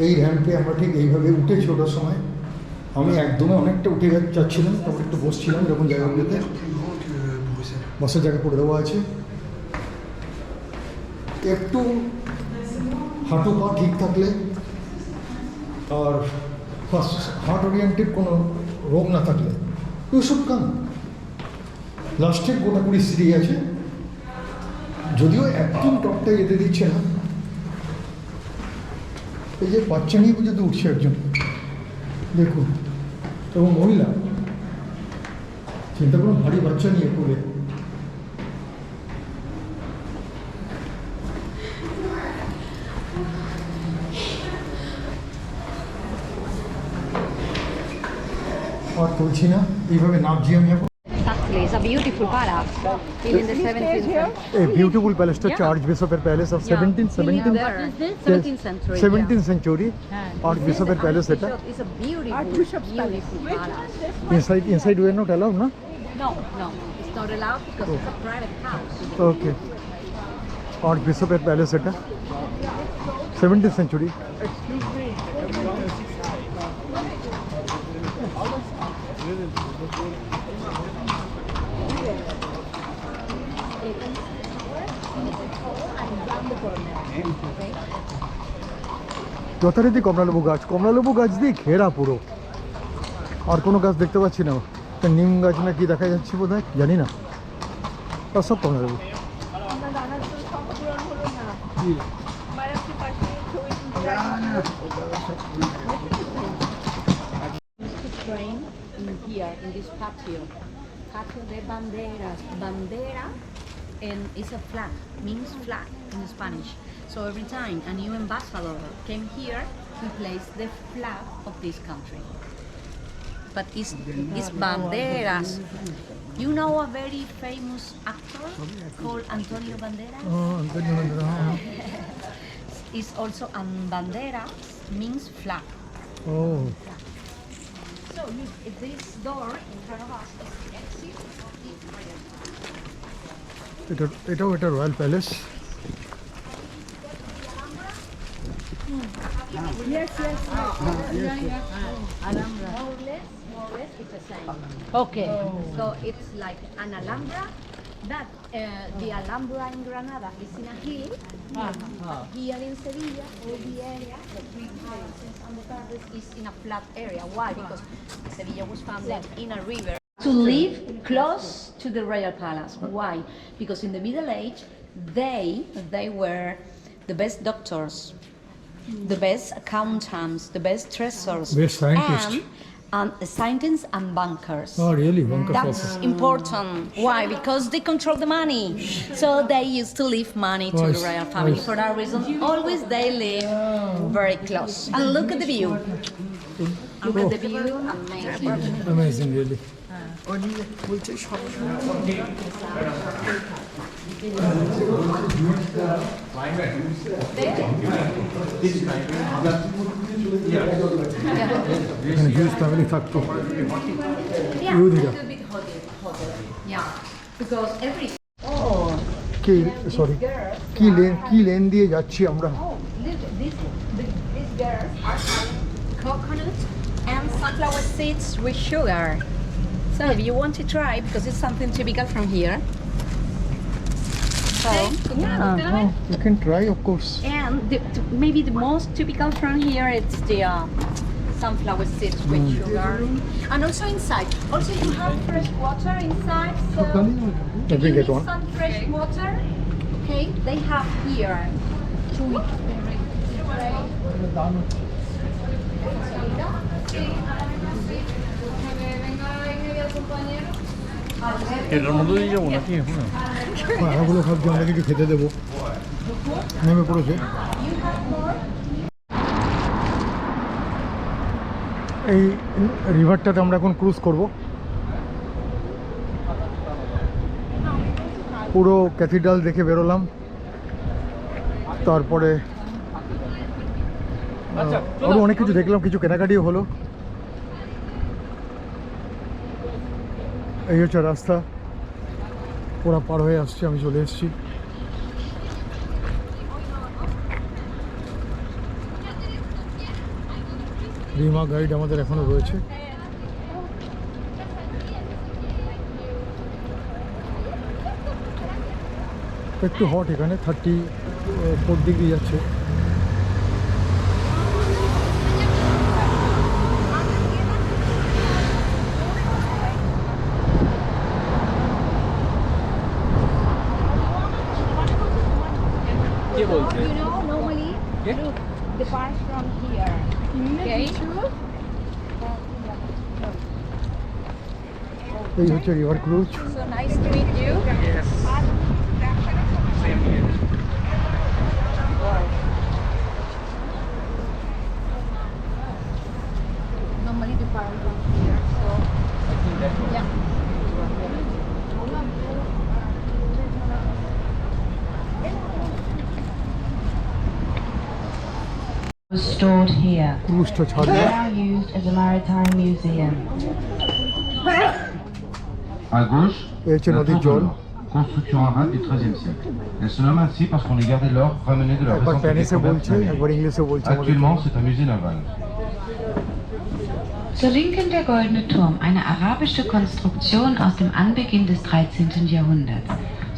এই র্যাম্পে আমরা ঠিক এইভাবে উঠেছি ওটার সময়। আমি একদমই অনেকটা উঠে যাচ্ছিলাম, তারপর একটু বসছিলাম এরকম জায়গাগুলোতে। বসার জায়গা করে দেওয়া আছে। একটু হাঁটু পা ঠিক থাকলে আর ফার্স্ট হার্ট ওরিয়েন্টেড কোনো রোগ না থাকলে ইউ শুড কাম। লাস্টের গোটা 20 সিঁড়ি আছে, যদিও একদম টপটাই যেতে দিচ্ছে না। এই যে বাচ্চা নিয়ে পর্যন্ত উঠছে একজন, দেখুন, এবং মহিলা, চিন্তা করুন, ভারী বাচ্চা নিয়ে করে। আর তুলছি না, এইভাবে নামছি আমি এখন। Exactly, it's a beautiful palace. Built in the 17th century. এই বিউটিফুল প্যালেসটা হচ্ছে আর্চ বিশপের palace of 17th century. 17th century arch বিশপের প্যালেস এটা। It's a beautiful palace. Inside we are not allowed, no? No, it's not allowed because it's a private house. Okay. Arch বিশপের প্যালেস এটা, 17th সেঞ্চুরি। যথারীতি কমলালেবু গাছ দিয়ে ঘেরা পুরো। আর কোনো গাছ দেখতে পাচ্ছি না, নিম গাছ না কি দেখা যাচ্ছে বোধ হয়, জানি না। আর সব কমলালেবু। Train in here in this patio de banderas. Bandera and is a flag, means flag in Spanish. So every time a new ambassador came here, he placed the flag of this country. But it's banderas. You know a very famous actor called Antonio Banderas? It's also banderas means flag. Oh. So this door in front of us is the exit of the royal palace. এটাও এটা royal palace. Yes. Alhambra. More or less, it's the same. Okay. So it's like an Alhambra. That the Alhambra in Granada is in a hill. Here in Sevilla, all the area, the three houses and the gardens is in a flat area. Why? Because Sevilla was founded in a river. To live close to the royal palace. Why? Because in the Middle Age, they were the best doctors, the best accountants, the best treasurers, Best scientists. and and scientists and bankers. Oh, really? Bankers That's also. important. Why? Because they control the money. So they used to leave money to the Nice, royal family. nice. For that reason, always they live very close. And look at the view. Look at the view. Amazing. Amazing, really. এখানে হিউজ ফ্যামিলি থাকতো Yeah, a ইহুদিরা little bit hotter. Yeah, because every কি সরি কি লেন দিয়ে যাচ্ছি আমরা these girls are having coconut and sunflower seeds with sugar. So if you want to try, because it's something typical from here. So yeah. you can try of course. And maybe the most typical from here it's the sunflower seeds with sugar. And also inside. Also you have fresh water inside. So Let me you get need one. some fresh water. Okay, they have here. এটার মধ্যে দিয়ে যাবো নাকি এখন আরাগুলো ভাবছি আমরা কিছু খেতে দেবো নেমে পড়েছে এই রিভারটাতে আমরা এখন ক্রুজ করব পুরো ক্যাথিড্রাল দেখে বেরোলাম তারপরে আরও অনেক কিছু দেখলাম কিছু কেনাকাটিও হলো এই হচ্ছে রাস্তা ওরা পার হয়ে আসছে আমি চলে এসেছি রিমা গাইড আমাদের এখনো রয়েছে একটু হট এখানে 34 ডিগ্রি যাচ্ছে কে বলছে You know, normally, look, the parts from here. Okay? এই হচ্ছে river cruise So nice to meet you. Normally the parts from here. So yeah. Was stored here, ক্রুজটা ছাড়বে now used as a maritime museum. À gauche, এই হচ্ছে la নদীর tour de জল l'or, construction arabe du XIIIe siècle. Elle se nomme ainsi parce qu'on y gardait l'or ramené de la একবার récente স্প্যানিশে découverte বলছে d'Amérique. একবার ইংলিশে বলছে আমাদের Actuellement, c'est un musée naval. Zur Linken der Goldene Turm, eine arabische Konstruktion aus dem Anbeginn des 13. Jahrhunderts.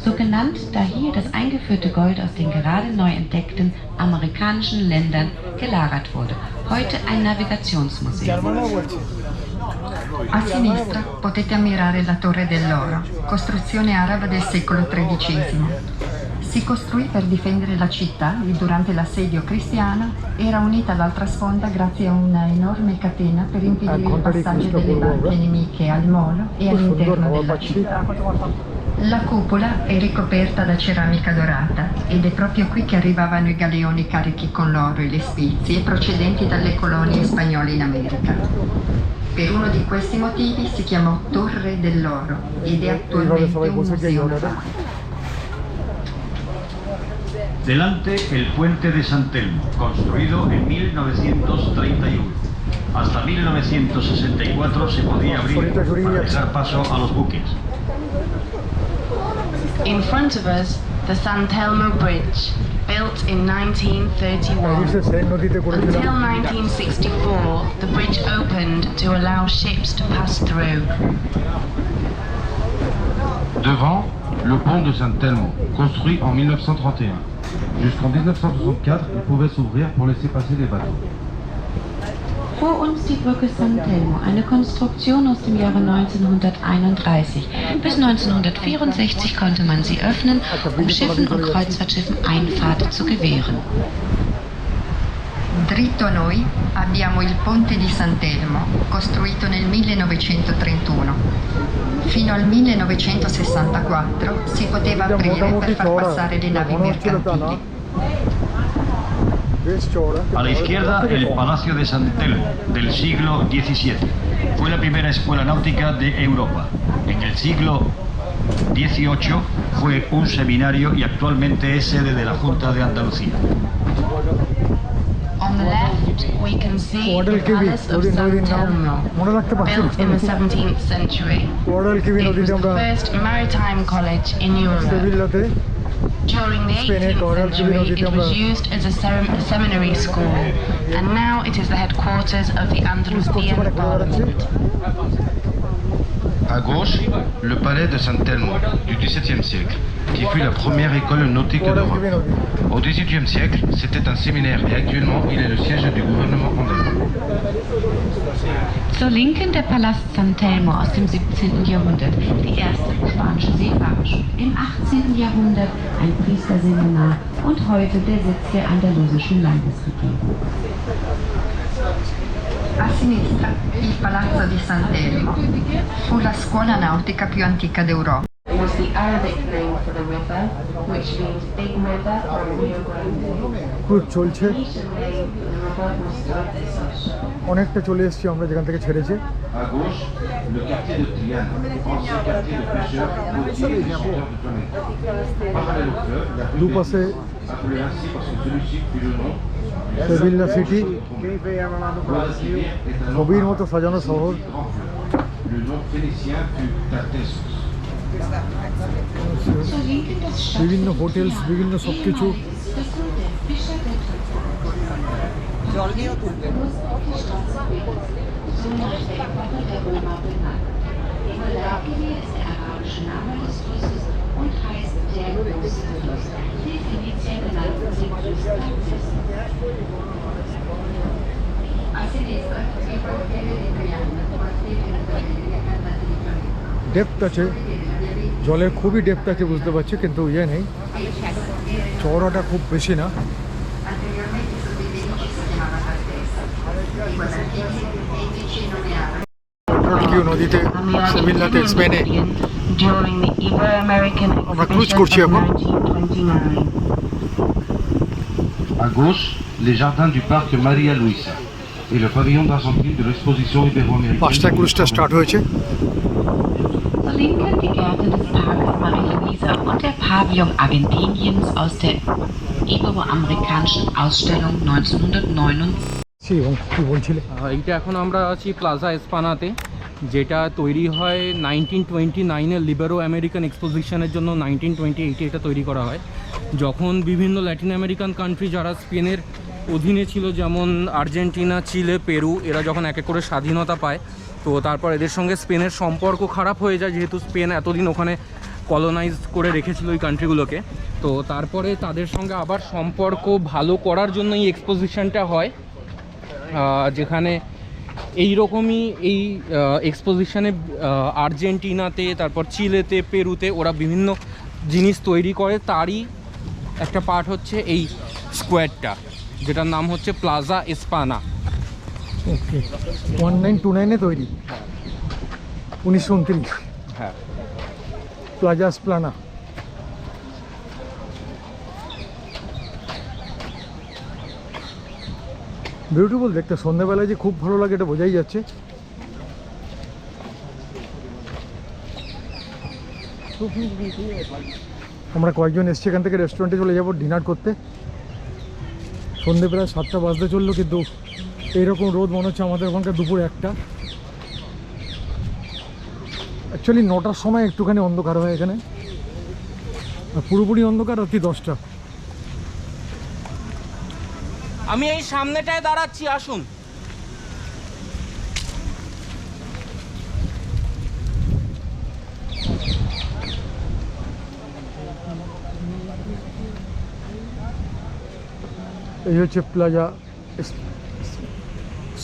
So genannt, da hier das eingeführte Gold aus den gerade neu entdeckten amerikanischen Ländern gelagert wurde. Heute ein Navigationsmuseum. A sinistra potete ammirare la Torre dell'Oro, costruzione araba del secolo XIII. Si costruì per difendere la città e durante l'assedio cristiano era unita all'altra sponda grazie a una enorme catena per impedire il passaggio delle barche nemiche al molo e all'interno della città. La cupola è ricoperta da ceramica dorata ed è proprio qui che arrivavano i galeoni carichi con l'oro e le spezie procedenti dalle colonie spagnole in America. Per uno di questi motivi si chiamò Torre dell'Oro ed è attualmente un museo navale. Delante el puente de San Telmo, construido en 1931. Hasta 1964 se podía abrir para dejar paso a los buques. In front of us, the San Telmo Bridge, built in 1931. Until 1964, the bridge opened to allow ships to pass through. Devant, le pont de San Telmo, construit en 1931. Jusqu'en 1964, il pouvait s'ouvrir pour laisser passer les bateaux. Vor uns die Brücke San Telmo, eine Konstruktion aus dem Jahre 1931. Bis 1964 konnte man sie öffnen, um Schiffen und Kreuzfahrtschiffen Einfahrt zu gewähren. Dritto a noi abbiamo il ponte di Sant'Elmo, costruito nel 1931. Fino al 1964 si poteva aprire per far passare le navi mercantili. A la izquierda, el Palacio de San Telmo, del siglo XVII. Fue la primera escuela náutica de Europa. En el siglo XVIII fue un seminario y actualmente es sede de la Junta de Andalucía. On the left, we can see the Palace of Sant'Elmo, built in the 17th century. It was the first maritime college in Europe. During the 18th century, it was used as a seminary school, and now it is the headquarters of the Andalusian Parliament. À gauche, le palais de Sant'Elmo du XVIIe siècle, qui fut la première école nautique d'Europe. Au XVIIIe siècle, c'était un séminaire et actuellement, il est le siège du gouvernement andalou. Zur Linken der Palast Sant'Elmo aus dem 17. Jahrhundert, die erste spanische Seefahrerschule. Im 18. Jahrhundert ein Priesterseminar und heute der Sitz der andalusischen Landesregierung. A sinistra, il Palazzo di Sant'Elmo. Fu la scuola nautica più antica d'Europa. It was the Arabic name for the river, which means big river or Rio Grande. খুব চলছে, Recently, the river was still this. অনেকটা চলে এসেছি আমরা যেখান থেকে ছেড়েছে। À gauche, le quartier de Triane, ancien quartier de pêcheurs, routiers et chanteurs de planète. Parallèle au fleuve, la rue দুপাশে appelée ainsi parce que celui-ci fut le nom. Sevilla city, Guadalquivir est un nom ছবির মতো সাজানো শহর। grand fleuve. Le nom phénicien fut Tartessos. বিভিন্ন হোটেলস, বিভিন্ন সব কিছু। Guadalquivir ist der arabische Name des Flusses und heißt der große Fluss. Die Phönizier benannten sie Fluss Tartessos. A sinistra, il quartiere di Triana, quartiere di depth আছে, জলের খুবই ডেপথ আছে বুঝতে পারছি, কিন্তু ইয়ে নেই, চওড়াটা খুব বেশি না। নদীতে সেভিল্লাতে স্পেনে During the Ibero-American আমরা ক্রুজ expedition করছি of এখন। 1929. À gauche, les jardins du parc Maria Luisa et le pavillon d'Argentine de l'exposition ibéro-américaine. 5টায় ক্রুজটা স্টার্ট হয়েছে। Zur Linken die Gärten des Parks Maria Luisa und der Pavillon Argentiniens aus der Iberoamerikanischen Ausstellung 1929. এবং কি বলছিলে? এইটা এখন আমরা আছি প্লাজা এসপানাতে, যেটা তৈরি হয় 1929-এর লিবেরো আমেরিকান এক্সপোজিশনের জন্য। 1928-এ এটা তৈরি করা হয়, যখন বিভিন্ন ল্যাটিন আমেরিকান কান্ট্রি যারা স্পেনের অধীনে ছিল, যেমন আর্জেন্টিনা, চিলে, পেরু, এরা যখন এক এক করে স্বাধীনতা পায়, তো তারপর এদের সঙ্গে স্পেনের সম্পর্ক খারাপ হয়ে যায়, যেহেতু স্পেন এতদিন ওখানে কলোনাইজ করে রেখেছিল ওই কান্ট্রিগুলোকে। তো তারপরে তাদের সঙ্গে আবার সম্পর্ক ভালো করার জন্য এই এক্সপোজিশনটা হয়, যেখানে এই রকমই এই এক্সপোজিশনে আর্জেন্টিনাতে, তারপর চিলেতে, পেরুতে ওরা বিভিন্ন জিনিস তৈরি করে। তারই একটা পার্ট হচ্ছে এই স্কোয়ারটা, যেটার নাম হচ্ছে প্লাজা এসপানা। ওকে, 1929-এ তৈরি, 1929। হ্যাঁ, প্লাজা এসপ্লানা। বিউটিফুল দেখতে, সন্ধ্যাবেলায় যে খুব ভালো লাগে এটা বোঝাই যাচ্ছে। আমরা কয়েকজন এসছি এখান থেকে, রেস্টুরেন্টে চলে যাবো ডিনার করতে। সন্ধ্যে প্রায় 7টা বাজতে চললো, কিন্তু এইরকম রোদ মনে হচ্ছে আমাদের ওখানকার দুপুর 1টা। অ্যাকচুয়ালি 9টার সময় একটুখানি অন্ধকার হয় এখানে, আর পুরোপুরি অন্ধকার রাত্রি 10টা। আমি এই সামনেটায় দাঁড়াচ্ছি, আসুন। এই হচ্ছে প্লাজা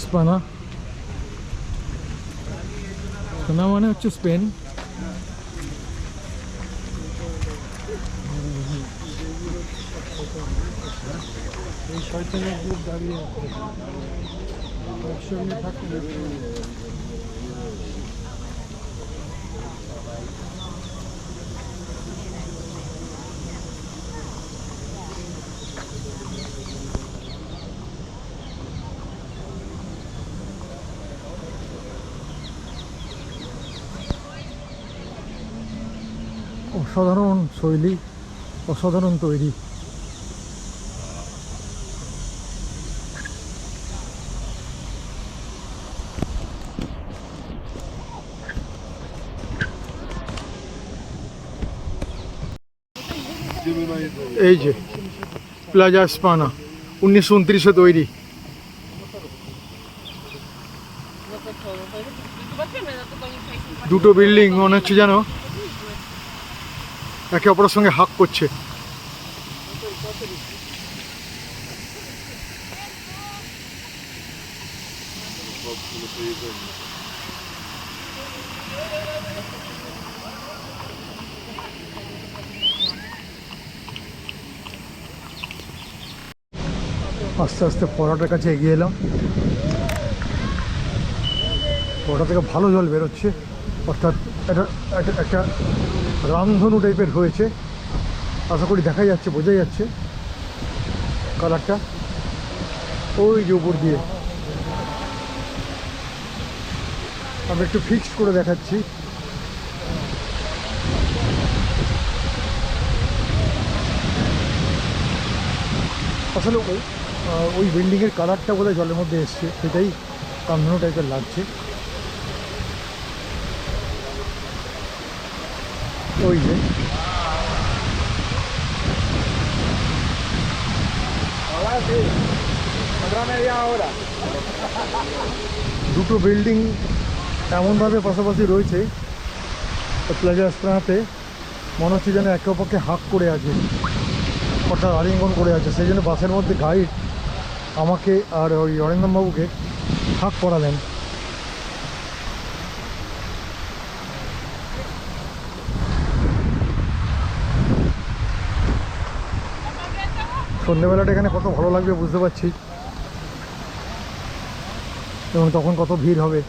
স্পানা। স্পানা মানে হচ্ছে স্পেন। এই শয়তানের গ্রুপ দাঁড়িয়ে আছে একসঙ্গে থাকতে অসাধারণ শৈলী, অসাধারণ তৈরি। এই যে প্লাজা স্পানা 1929-এ তৈরি। দুটো বিল্ডিং মনে হচ্ছে যেন একে অপরের সঙ্গে হাক করছে। আস্তে আস্তে ফোয়ারাটার কাছে এগিয়ে এলাম। ফোয়ারা থেকে ভালো জল বেরোচ্ছে, অর্থাৎ একটা রামধনু টাইপের হয়েছে। আশা করি দেখা যাচ্ছে, বোঝা যাচ্ছে কালারটা ওই যে উপর দিয়ে। আমি একটু ফিক্সড করে দেখাচ্ছি। আসলে ওই বিল্ডিংয়ের কালারটা বোধহয় জলের মধ্যে এসছে, সেটাই রামধনু টাইপের লাগছে। ওই যে দুটো বিল্ডিং এমনভাবে পাশাপাশি রয়েছে প্লাজা স্পানাতে, মনে হচ্ছে যেন একে অপরকে হাক করে আছে, অর্থাৎ আলিঙ্গন করে আছে। সেই জন্য বাসের মধ্যে গাইড আমাকে আর ওই অরিন্দমবাবুকে হাক করালেন। সন্ধ্যেবেলাটা এখানে কত ভালো লাগবে বুঝতে পারছি, এবং তখন কত ভিড় হবে।